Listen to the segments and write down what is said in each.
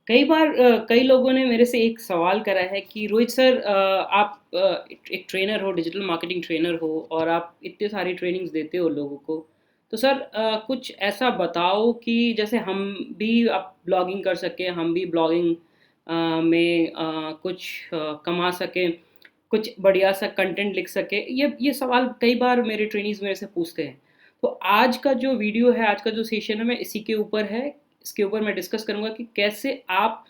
कई लोगों ने मेरे से एक सवाल करा है कि रोहित सर, आप एक ट्रेनर हो, डिजिटल मार्केटिंग ट्रेनर हो और आप इतने सारी ट्रेनिंग्स देते हो लोगों को। तो सर, कुछ ऐसा बताओ कि जैसे हम भी आप ब्लॉगिंग कर सकें, हम भी ब्लॉगिंग में कुछ कमा सकें, कुछ बढ़िया सा कंटेंट लिख सके। ये सवाल कई बार मेरे ट्रेनीज मेरे से पूछते हैं। तो आज का जो वीडियो है, आज का जो सेशन है, मैं इसी के ऊपर है। इसके ऊपर मैं डिस्कस करूंगा कि कैसे आप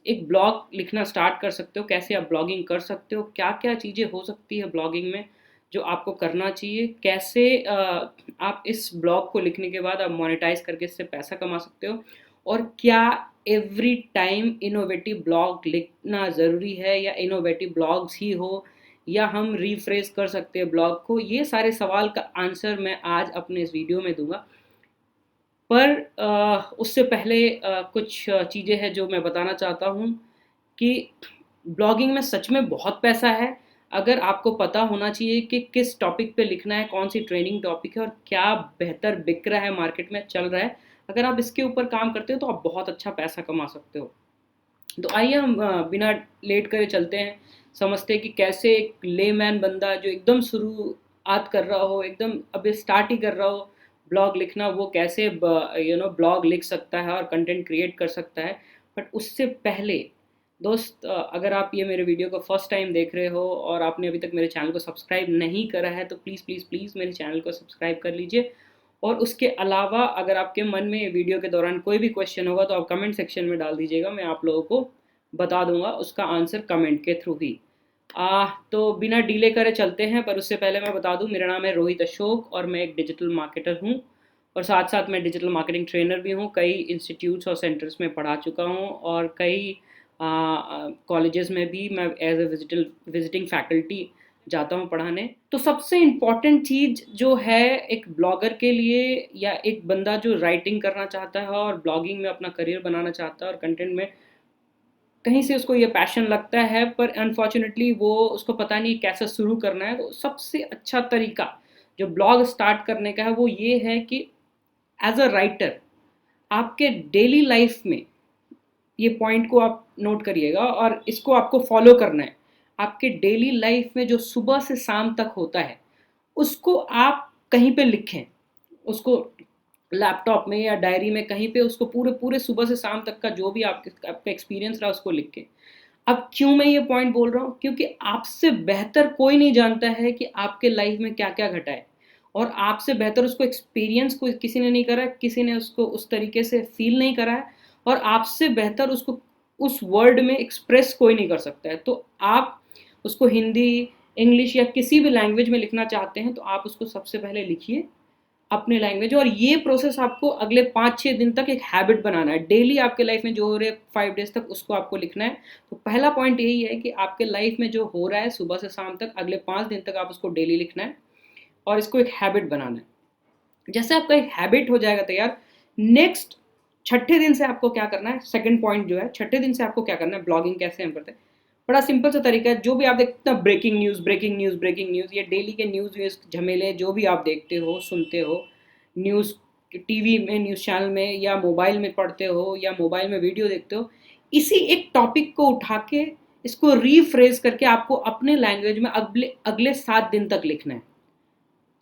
एक ब्लॉग लिखना स्टार्ट कर सकते हो, कैसे आप ब्लॉगिंग कर सकते हो, क्या क्या चीज़ें हो सकती है ब्लॉगिंग में जो आपको करना चाहिए, कैसे आप इस ब्लॉग को लिखने के बाद आप मोनेटाइज करके इससे पैसा कमा सकते हो, और क्या एवरी टाइम इनोवेटिव ब्लॉग लिखना ज़रूरी है या इनोवेटिव ब्लॉग्स ही हो, या हम रीफ्रेज कर सकते हैं ब्लॉग को। ये सारे सवाल का आंसर मैं आज अपने इस वीडियो में दूंगा। पर उससे पहले कुछ चीज़ें हैं जो मैं बताना चाहता हूँ कि ब्लॉगिंग में सच में बहुत पैसा है। अगर आपको पता होना चाहिए कि किस टॉपिक पे लिखना है, कौन सी ट्रेनिंग टॉपिक है और क्या बेहतर बिक रहा है, मार्केट में चल रहा है। अगर आप इसके ऊपर काम करते हो तो आप बहुत अच्छा पैसा कमा सकते हो। तो आइए हम बिना लेट करे चलते हैं, समझते हैं कि कैसे एक लेमैन बंदा जो एकदम शुरुआत कर रहा हो, एकदम अभी स्टार्ट ही कर रहा हो ब्लॉग लिखना, वो कैसे ब्लॉग लिख सकता है और कंटेंट क्रिएट कर सकता है। बट उससे पहले दोस्त, अगर आप ये मेरे वीडियो को फर्स्ट टाइम देख रहे हो और आपने अभी तक मेरे चैनल को सब्सक्राइब नहीं करा है तो प्लीज़ प्लीज़ प्लीज़ मेरे चैनल को सब्सक्राइब कर लीजिए। और उसके अलावा अगर आपके मन में वीडियो के दौरान कोई भी क्वेश्चन होगा तो आप कमेंट सेक्शन में डाल दीजिएगा, मैं आप लोगों को बता दूंगा उसका आंसर कमेंट के थ्रू ही। तो बिना डिले करे चलते हैं, पर उससे पहले मैं बता दूं, मेरा नाम है रोहित अशोक और मैं एक डिजिटल मार्केटर हूं, और साथ साथ मैं डिजिटल मार्केटिंग ट्रेनर भी हूं। कई इंस्टीट्यूट्स और सेंटर्स में पढ़ा चुका हूं और कई कॉलेजेस में भी मैं एज ए विजिटिंग फैकल्टी जाता हूँ पढ़ाने। तो सबसे इम्पॉर्टेंट चीज़ जो है एक ब्लॉगर के लिए, या एक बंदा जो राइटिंग करना चाहता है और ब्लॉगिंग में अपना करियर बनाना चाहता है और कंटेंट में कहीं से उसको ये पैशन लगता है, पर अनफॉर्चुनेटली वो उसको पता नहीं कैसे शुरू करना है, तो सबसे अच्छा तरीका जो ब्लॉग स्टार्ट करने का है वो ये है कि एज अ राइटर आपके डेली लाइफ में, ये पॉइंट को आप नोट करिएगा और इसको आपको फॉलो करना है। आपके डेली लाइफ में जो सुबह से शाम तक होता है उसको आप कहीं पे लिखें, उसको लैपटॉप में या डायरी में कहीं पे उसको पूरे पूरे सुबह से शाम तक का जो भी आपका एक्सपीरियंस रहा उसको लिख के। अब क्यों मैं ये पॉइंट बोल रहा हूँ, क्योंकि आपसे बेहतर कोई नहीं जानता है कि आपके लाइफ में क्या क्या घटा है, और आपसे बेहतर उसको एक्सपीरियंस कोई किसी ने नहीं करा, किसी ने उसको उस तरीके से फील नहीं करा है, और आपसे बेहतर उसको उस वर्ड में एक्सप्रेस कोई नहीं कर सकता है। तो आप उसको हिंदी, इंग्लिश या किसी भी लैंग्वेज में लिखना चाहते हैं तो आप उसको सबसे पहले लिखिए अपने लैंग्वेज, और ये प्रोसेस आपको अगले 5-6 दिन तक एक हैबिट बनाना है। डेली आपके लाइफ में जो हो रहा है 5 डेज तक उसको आपको लिखना है। तो पहला पॉइंट यही है कि आपके लाइफ में जो हो रहा है सुबह से शाम तक अगले 5 दिन तक आप उसको डेली लिखना है और इसको एक हैबिट बनाना है। जैसे आपका एक हैबिट हो जाएगा तैयार, नेक्स्ट छठे दिन से आपको क्या करना है, सेकंड पॉइंट जो है, छठे दिन से आपको क्या करना है, ब्लॉगिंग कैसे हम करते हैं, बड़ा सिंपल सा तरीका है। जो भी आप देखते हैं breaking news breaking news breaking news, ये डेली के न्यूज़ व्यूज़ झमेले जो भी आप देखते हो सुनते हो, न्यूज़ टीवी में, न्यूज़ चैनल में, या मोबाइल में पढ़ते हो या मोबाइल में वीडियो देखते हो, इसी एक टॉपिक को उठा के इसको रीफ्रेज करके आपको अपने लैंग्वेज में अगले अगले 7 दिन तक लिखना है।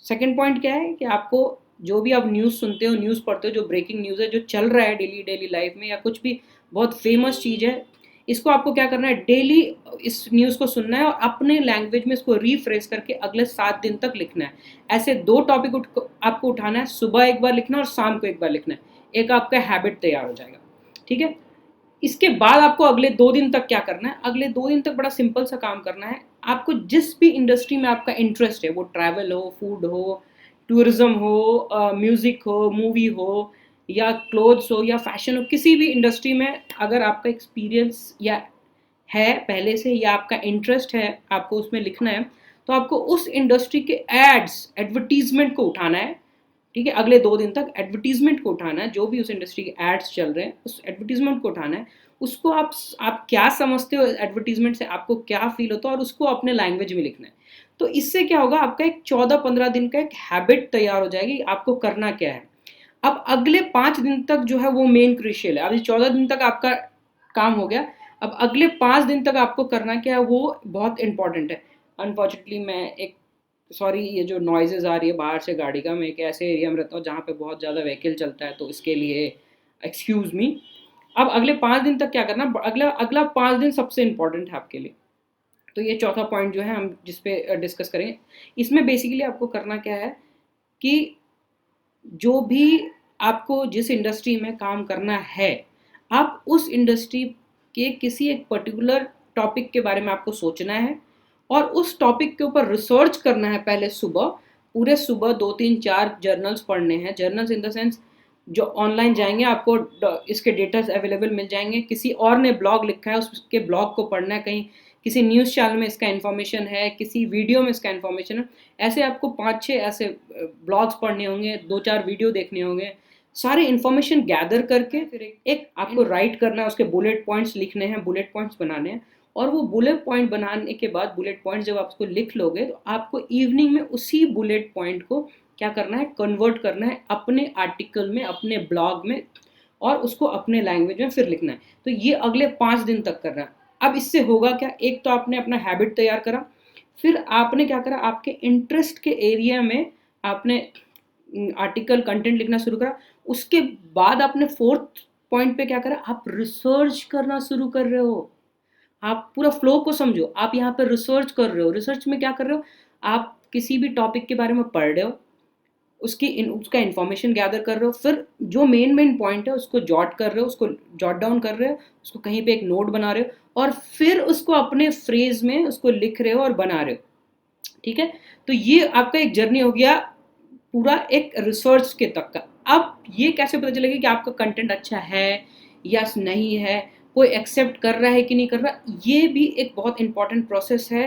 सेकंड पॉइंट क्या है कि आपको जो भी आप न्यूज़ सुनते हो, न्यूज़ पढ़ते हो, जो ब्रेकिंग न्यूज़ है, जो चल रहा है डेली डेली लाइफ में, या कुछ भी बहुत फेमस चीज़ है, इसको आपको क्या करना है, डेली इस न्यूज़ को सुनना है और अपने लैंग्वेज में इसको रीफ्रेश करके अगले 7 दिन तक लिखना है। ऐसे 2 टॉपिक आपको उठाना है, सुबह एक बार लिखना और शाम को एक बार लिखना है। एक आपका हैबिट तैयार हो जाएगा। ठीक है। इसके बाद आपको अगले 2 दिन तक क्या करना है, अगले 2 दिन तक बड़ा सिंपल सा काम करना है। आपको जिस भी इंडस्ट्री में आपका इंटरेस्ट है, वो ट्रैवल हो, फूड हो, टूरिज्म हो, म्यूजिक हो, मूवी हो, या क्लोथ्स हो, या फैशन हो, किसी भी इंडस्ट्री में अगर आपका एक्सपीरियंस या है पहले से, या आपका इंटरेस्ट है, आपको उसमें लिखना है, तो आपको उस इंडस्ट्री के एड्स, एडवर्टीजमेंट को उठाना है। ठीक है। अगले 2 दिन तक एडवर्टीजमेंट को उठाना है, जो भी उस इंडस्ट्री के एड्स चल रहे हैं उस एडवर्टीजमेंट को उठाना है। उसको आप क्या समझते हो एडवर्टीजमेंट से, आपको क्या फील होता है, और उसको अपने लैंग्वेज में लिखना है। तो इससे क्या होगा, आपका एक 14-15 दिन का एक हैबिट तैयार हो जाएगी, आपको करना क्या है। अब अगले 5 दिन तक जो है वो मेन क्रिशियल है। अभी 14 दिन तक आपका काम हो गया। अब अगले 5 दिन तक आपको करना क्या है, वो बहुत इंपॉर्टेंट है। अनफॉर्चुनेटली मैं एक सॉरी, ये जो नॉइजेज़ आ रही है बाहर से गाड़ी का, मैं एक ऐसे एरिया में रहता हूँ जहाँ पे बहुत ज़्यादा व्हीकल चलता है, तो इसके लिए एक्सक्यूज़ मी। अब अगले 5 दिन तक क्या करना, अगला अगला 5 दिन सबसे इम्पोर्टेंट है आपके लिए। तो ये चौथा पॉइंट जो है हम जिस पे डिस्कस करेंगे, इसमें बेसिकली आपको करना क्या है कि जो भी आपको जिस इंडस्ट्री में काम करना है, आप उस इंडस्ट्री के किसी एक पर्टिकुलर टॉपिक के बारे में आपको सोचना है और उस टॉपिक के ऊपर रिसर्च करना है। पहले सुबह, पूरे सुबह 2 3 4 जर्नल्स पढ़ने हैं। जर्नल्स इन द सेंस जो ऑनलाइन जाएंगे आपको इसके डेटास अवेलेबल मिल जाएंगे। किसी और ने ब्लॉग लिखा है, उसके ब्लॉग को पढ़ना है। कहीं किसी न्यूज़ चैनल में इसका इन्फॉर्मेशन है, किसी वीडियो में इसका इन्फॉर्मेशन है। ऐसे आपको 5 6 ऐसे ब्लॉग्स पढ़ने होंगे, 2 4 वीडियो देखने होंगे, सारी इन्फॉर्मेशन गैदर करके फिर एक आपको राइट करना है, उसके बुलेट पॉइंट्स लिखने हैं, बुलेट पॉइंट्स बनाने हैं। और वो बुलेट पॉइंट बनाने के बाद, बुलेट पॉइंट जब आप उसको लिख लोगे, तो आपको इवनिंग में उसी बुलेट पॉइंट को क्या करना है, कन्वर्ट करना है अपने आर्टिकल में, अपने ब्लॉग में, और उसको अपने लैंग्वेज में फिर लिखना है। तो ये अगले 5 दिन तक करना है। अब इससे होगा क्या, एक तो आपने अपना हैबिट तैयार करा, फिर आपने क्या करा, आपके इंटरेस्ट के एरिया में आपने आर्टिकल कंटेंट लिखना शुरू करा। उसके बाद आपने फोर्थ पॉइंट पे क्या करा, आप रिसर्च करना शुरू कर रहे हो। आप पूरा फ्लो को समझो, आप यहाँ पे रिसर्च कर रहे हो। रिसर्च में क्या कर रहे हो, आप किसी भी टॉपिक के बारे में पढ़ रहे हो, उसका इन्फॉर्मेशन गैदर कर रहे हो, फिर जो मेन मेन पॉइंट है उसको जॉट कर रहे हो, उसको जॉट डाउन कर रहे हो, उसको कहीं पे एक नोट बना रहे हो, और फिर उसको अपने फ्रेज में उसको लिख रहे हो और बना रहे हो। ठीक है, तो ये आपका एक जर्नी हो गया पूरा एक रिसर्च के तक का। अब ये कैसे पता चलेगा कि आपका कंटेंट अच्छा है या नहीं है, कोई एक्सेप्ट कर रहा है कि नहीं कर रहा, ये भी एक बहुत इंपॉर्टेंट प्रोसेस है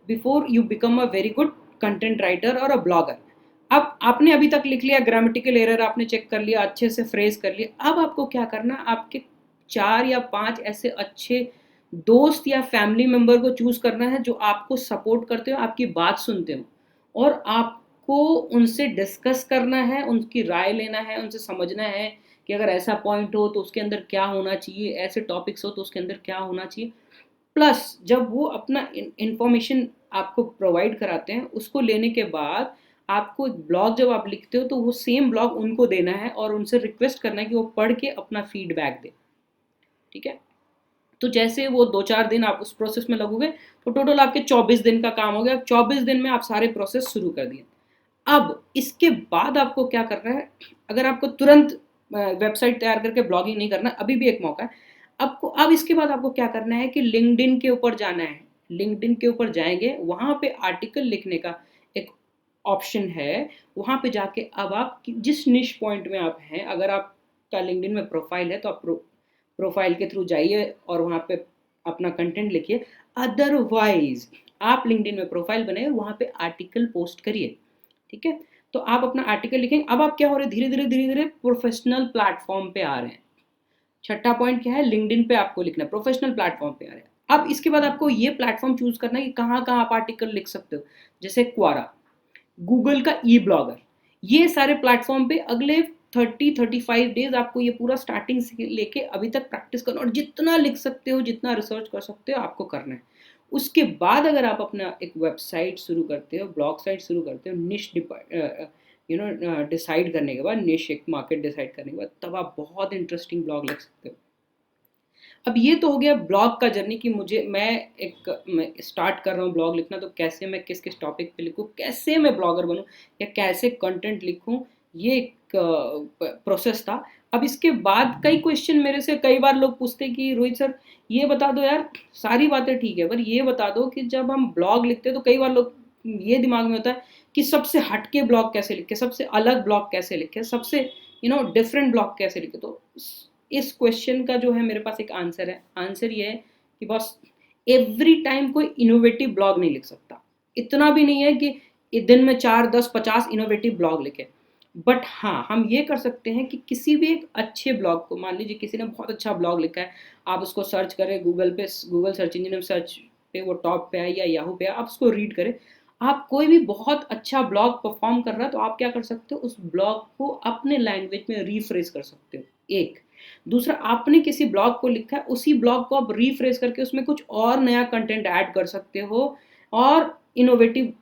before you become a very good content writer और अ ब्लॉगर। अब आपने अभी तक लिख लिया, ग्रामेटिकल एरर आपने चेक कर लिया, अच्छे से फ्रेज कर लिया। अब आपको क्या करना, आपके 4 या 5 ऐसे अच्छे दोस्त या फैमिली मेंबर को चूज करना है जो आपको सपोर्ट करते हो, आपकी बात सुनते हो, और आपको उनसे डिस्कस करना है, उनकी राय लेना है, उनसे समझना है कि अगर ऐसा पॉइंट हो तो उसके अंदर क्या होना चाहिए, ऐसे टॉपिक्स हो तो उसके अंदर क्या होना चाहिए। प्लस जब वो अपना इंफॉर्मेशन आपको प्रोवाइड कराते हैं, उसको लेने के बाद आपको एक ब्लॉग जब आप लिखते हो तो वो सेम ब्लॉग उनको देना है और उनसे रिक्वेस्ट करना है कि वो पढ़ के अपना फीडबैक दे। ठीक है, तो जैसे वो 2 4 दिन आप उस प्रोसेस में लगोगे, तो टोटल आपके 24 दिन का काम हो गया। 24 दिन में आप सारे प्रोसेस शुरू कर दिए। अब इसके बाद आपको क्या करना है, अगर आपको तुरंत वेबसाइट तैयार करके ब्लॉगिंग नहीं करना, अभी भी एक मौका है आपको। अब इसके बाद आपको क्या करना है कि लिंक्डइन के ऊपर जाना है। लिंक्डइन के ऊपर जाएंगे, वहां पे आर्टिकल लिखने का एक ऑप्शन है। वहां पे जाके अब आप जिस निश पॉइंट में आप हैं, अगर आपका लिंक्डइन में प्रोफाइल है तो आप प्रोफाइल के थ्रू जाइए और वहां पे अपना कंटेंट लिखिए। अदरवाइज आप लिंक्डइन में प्रोफाइल बनाइए, वहां पे आर्टिकल पोस्ट करिए। ठीक है, तो आप अपना आर्टिकल लिखेंगे। अब आप क्या हो रहे हैं, धीरे धीरे प्रोफेशनल प्लेटफॉर्म पे आ रहे हैं। छठा पॉइंट क्या है, लिंक्डइन पे आपको लिखना है, प्रोफेशनल प्लेटफॉर्म पे आ रहे हैं। अब इसके बाद आपको ये प्लेटफॉर्म चूज करना है कि कहाँ कहाँ आप आर्टिकल लिख सकते हो। जैसे क्वारा, गूगल का ई ब्लॉगर, ये सारे प्लेटफॉर्म पे अगले 30 35 डेज आपको ये पूरा स्टार्टिंग से लेके अभी तक प्रैक्टिस करना, और जितना लिख सकते हो, जितना रिसर्च कर सकते हो, आपको करना है। उसके बाद अगर आप अपना एक वेबसाइट शुरू करते हो, ब्लॉग साइट शुरू करते हो, निश डिसाइड करने के बाद, निश एक मार्केट डिसाइड करने के बाद, तब आप बहुत इंटरेस्टिंग ब्लॉग लिख सकते हो। अब ये तो हो गया ब्लॉग का जर्नी कि मैं स्टार्ट कर रहा हूँ ब्लॉग लिखना, तो कैसे मैं किस किस टॉपिक पे लिखूँ, कैसे मैं ब्लॉगर बनूँ, या कैसे कंटेंट लिखूँ, ये एक प्रोसेस था। अब इसके बाद कई क्वेश्चन मेरे से कई बार लोग पूछते हैं कि रोहित सर ये बता दो यार, सारी बातें ठीक है, पर ये बता दो कि जब हम ब्लॉग लिखते हैं तो कई बार लोग ये दिमाग में होता है कि सबसे हटके ब्लॉग कैसे लिखे, सबसे अलग ब्लॉग कैसे लिखे, सबसे डिफरेंट ब्लॉग कैसे लिखे। तो इस क्वेश्चन का जो है मेरे पास एक आंसर है। आंसर ये है कि बस एवरी टाइम कोई इनोवेटिव ब्लॉग नहीं लिख सकता। इतना भी नहीं है कि दिन में 4 10 50 इनोवेटिव ब्लॉग लिखे। बट हाँ, हम ये कर सकते हैं कि किसी भी एक अच्छे ब्लॉग को, मान लीजिए किसी ने बहुत अच्छा ब्लॉग लिखा है, आप उसको सर्च करें गूगल पे, गूगल सर्च इंजन में सर्च पे वो टॉप पे है या याहू पे है, आप उसको रीड करें। आप कोई भी बहुत अच्छा ब्लॉग परफॉर्म कर रहा है तो आप क्या कर सकते हो, उस ब्लॉग को अपने लैंग्वेज में रीफ्रेज कर सकते हो। एक दूसरा, आपने किसी ब्लॉग को लिखा है, उसी ब्लॉग को आप रीफ्रेश करके उसमें कुछ और नया कंटेंट ऐड कर सकते हो, और इनोवेटिव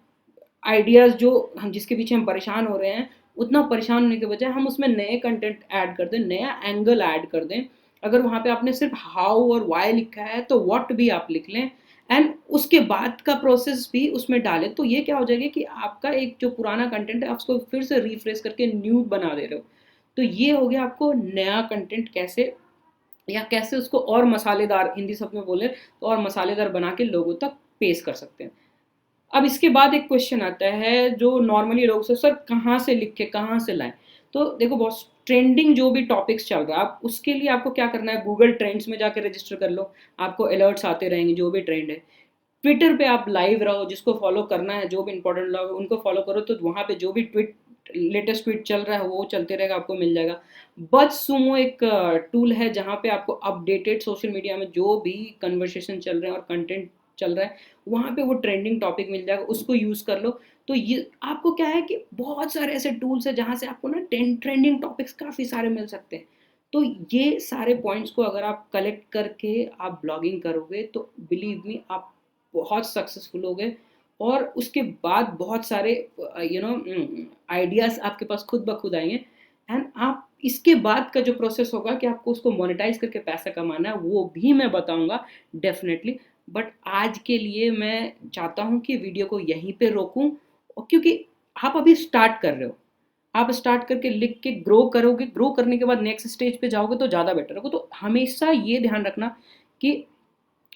आइडियाज़ जो हम जिसके पीछे हम परेशान हो रहे हैं, उतना परेशान होने के बजाय हम उसमें नए कंटेंट ऐड कर दें, नया एंगल ऐड कर दें। अगर वहाँ पे आपने सिर्फ हाउ और व्हाई लिखा है, तो व्हाट भी आप लिख लें, एंड उसके बाद का प्रोसेस भी उसमें डालें। तो ये क्या हो जाएगा कि आपका एक जो पुराना कंटेंट है, आप उसको फिर से रिफ्रेश करके न्यू बना दे रहे हो। तो ये हो गया आपको नया कंटेंट कैसे, या कैसे उसको और मसालेदार, हिंदी शब्द में बोले तो और मसालेदार बना के लोगों तक पेश कर सकते हैं। अब इसके बाद एक क्वेश्चन आता है जो नॉर्मली लोग से, सर कहाँ से लिख के कहाँ से लाएं? तो देखो बॉस, ट्रेंडिंग जो भी टॉपिक्स चल रहा है, आप उसके लिए आपको क्या करना है, गूगल ट्रेंड्स में जाकर रजिस्टर कर लो, आपको अलर्ट्स आते रहेंगे जो भी ट्रेंड है। ट्विटर पे आप लाइव रहो, जिसको फॉलो करना है, जो भी इंपॉर्टेंट लोग उनको फॉलो करो, तो वहाँ पे जो भी लेटेस्ट ट्वीट चल रहा है वो चलते रहेगा, आपको मिल जाएगा। बज सुमो एक टूल है जहाँ पे आपको अपडेटेड सोशल मीडिया में जो भी कन्वर्सेशन चल रहे हैं और कंटेंट चल रहा है, वहाँ पे वो ट्रेंडिंग टॉपिक मिल जाएगा, उसको यूज़ कर लो। तो ये आपको क्या है कि बहुत सारे ऐसे टूल्स हैं जहाँ से आपको ना ट्रेंडिंग टॉपिक्स काफ़ी सारे मिल सकते हैं। तो ये सारे पॉइंट्स को अगर आप कलेक्ट करके आप ब्लॉगिंग करोगे, तो बिलीव मी आप बहुत सक्सेसफुल हो गए, और उसके बाद बहुत सारे आइडियाज़ आपके पास खुद ब खुद आएंगे। एंड आप इसके बाद का जो प्रोसेस होगा कि आपको उसको मोनेटाइज करके पैसा कमाना है, वो भी मैं बताऊंगा डेफिनेटली। बट आज के लिए मैं चाहता हूँ कि वीडियो को यहीं पे रोकूं, और क्योंकि आप अभी स्टार्ट कर रहे हो, आप स्टार्ट करके लिख के ग्रो करोगे, ग्रो करने के बाद नेक्स्ट स्टेज पे जाओगे तो ज़्यादा बेटर होगा। तो हमेशा ये ध्यान रखना कि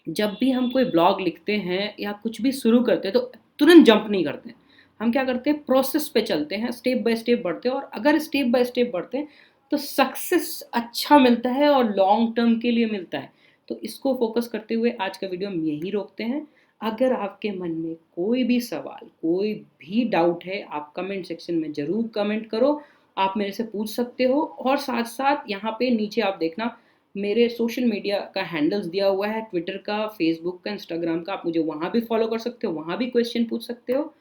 जब भी हम कोई ब्लॉग लिखते हैं या कुछ भी शुरू करते हैं, तो तुरंत जंप नहीं करते हैं। हम क्या करते हैं, प्रोसेस पे चलते हैं, स्टेप बाय स्टेप बढ़ते हैं, और अगर स्टेप बाय स्टेप बढ़ते हैं तो सक्सेस अच्छा मिलता है और लॉन्ग टर्म के लिए मिलता है। तो इसको फोकस करते हुए आज का वीडियो हम यहीं रोकते हैं। अगर आपके मन में कोई भी सवाल, कोई भी डाउट है, आप कमेंट सेक्शन में ज़रूर कमेंट करो, आप मेरे से पूछ सकते हो। और साथ साथ यहाँ पे नीचे आप देखना, मेरे सोशल मीडिया का हैंडल्स दिया हुआ है, ट्विटर का, फेसबुक का, इंस्टाग्राम का, आप मुझे वहाँ भी फॉलो कर सकते हो, वहाँ भी क्वेश्चन पूछ सकते हो।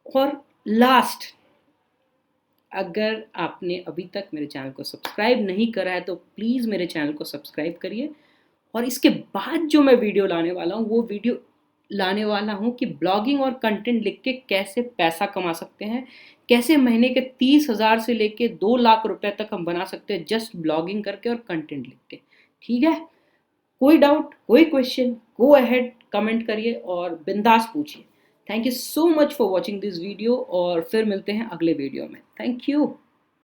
और लास्ट, अगर आपने अभी तक मेरे चैनल को सब्सक्राइब नहीं करा है तो प्लीज़ मेरे चैनल को सब्सक्राइब करिए। और इसके बाद जो मैं वीडियो लाने वाला हूँ, वो वीडियो लाने वाला हूँ कि ब्लॉगिंग और कंटेंट लिख के कैसे पैसा कमा सकते हैं, कैसे महीने के 30,000 से लेके 2 लाख रुपए तक हम बना सकते हैं जस्ट ब्लॉगिंग करके और कंटेंट लिख के। ठीक है? कोई डाउट, कोई क्वेश्चन, गो अहेड, कमेंट करिए और बिंदास पूछिए। Thank you so much for watching this video, और फिर मिलते हैं अगले वीडियो में। Thank you.